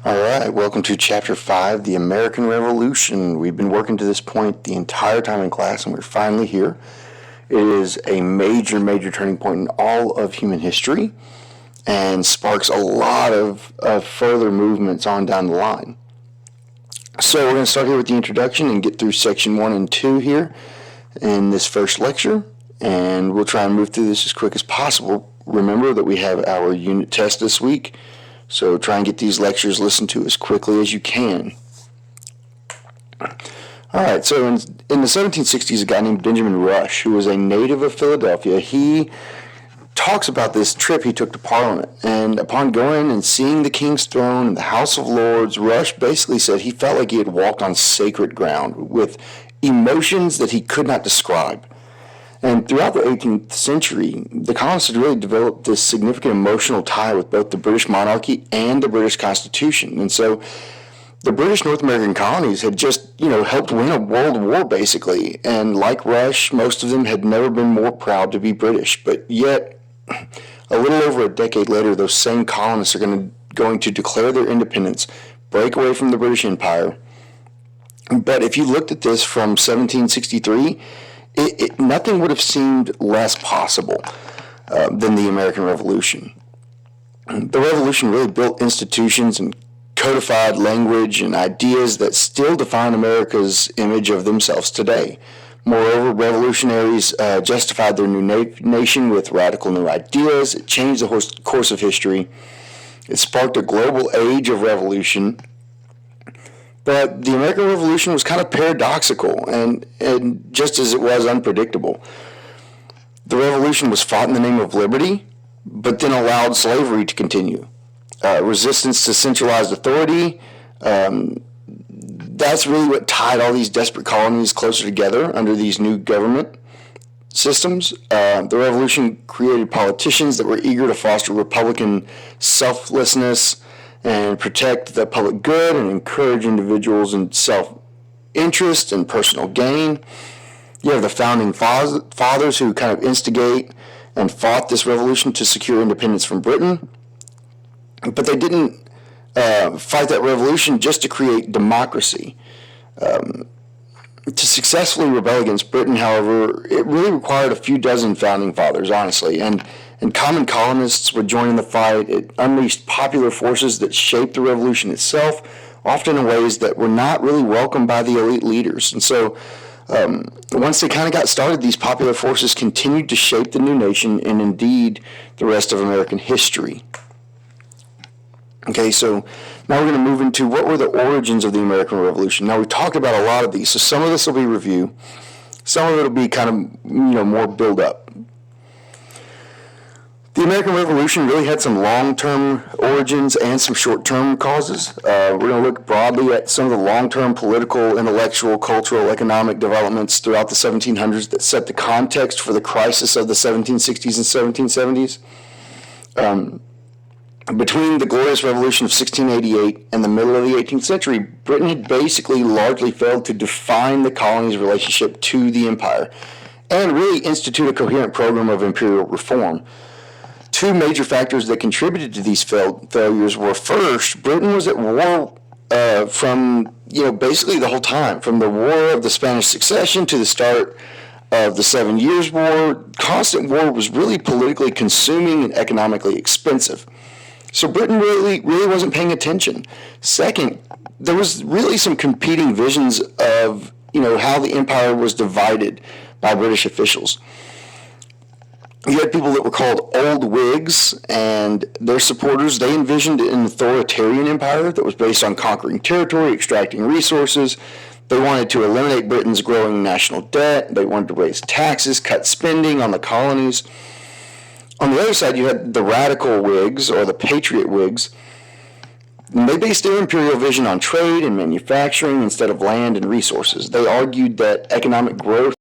All right, welcome to Chapter 5, The American Revolution. We've been working to this point the entire time in class, and we're finally here. It is a major turning point in all of human history and sparks a lot of further movements on down the line. So we're going to start here with the introduction and get through Section 1 and 2 here in this first lecture, and we'll try and move through this as quick as possible. Remember that we have our unit test this week, so try and get these lectures listened to as quickly as you can. All right, so in the 1760s, a guy named Benjamin Rush, who was a native of Philadelphia, he talks about this trip he took to Parliament. And upon going and seeing the King's throne and the House of Lords, Rush basically said he felt like he had walked on sacred ground with emotions that he could not describe. And throughout the 18th century, the colonists had really developed this significant emotional tie with both the British monarchy and the British Constitution. And so the British North American colonies had just, helped win a world war, basically. And like Rush, most of them had never been more proud to be British. But yet, a little over a decade later, those same colonists are going to declare their independence, break away from the British Empire. But if you looked at this from 1763, nothing would have seemed less possible than the American Revolution. The Revolution really built institutions and codified language and ideas that still define America's image of themselves today. Moreover, revolutionaries justified their new nation with radical new ideas. It changed the course of history. It sparked a global age of revolution. But the American Revolution was kind of paradoxical and just as it was unpredictable. The revolution was fought in the name of liberty, but then allowed slavery to continue. Resistance to centralized authority, that's really what tied all these desperate colonies closer together under these new government systems. The revolution created politicians that were eager to foster Republican selflessness and protect the public good and encourage individuals in self-interest and personal gain. You have the founding fathers who kind of instigate and fought this revolution to secure independence from Britain. But they didn't fight that revolution just to create democracy. To successfully rebel against Britain, however, it really required a few dozen founding fathers, honestly, and common colonists would join in the fight. It unleashed popular forces that shaped the revolution itself, often in ways that were not really welcomed by the elite leaders. And so once they kind of got started, these popular forces continued to shape the new nation and indeed the rest of American history. Okay, so now we're going to move into what were the origins of the American Revolution. Now, we talked about a lot of these, so some of this will be review. Some of it will be kind of, more build-up. The American Revolution really had some long-term origins and some short-term causes. We're going to look broadly at some of the long-term political, intellectual, cultural, economic developments throughout the 1700s that set the context for the crisis of the 1760s and 1770s. Between the Glorious Revolution of 1688 and the middle of the 18th century, Britain had basically largely failed to define the colony's relationship to the empire and really institute a coherent program of imperial reform. Two major factors that contributed to these failures were, first, Britain was at war from, basically the whole time, from the War of the Spanish Succession to the start of the 7 Years' War. Constant war was really politically consuming and economically expensive. So Britain really wasn't paying attention. Second, there was really some competing visions of, how the empire was divided by British officials. You had people that were called Old Whigs, and their supporters, they envisioned an authoritarian empire that was based on conquering territory, extracting resources. They wanted to eliminate Britain's growing national debt. They wanted to raise taxes, cut spending on the colonies. On the other side, you had the radical Whigs, or the Patriot Whigs. And they based their imperial vision on trade and manufacturing instead of land and resources. They argued that economic growth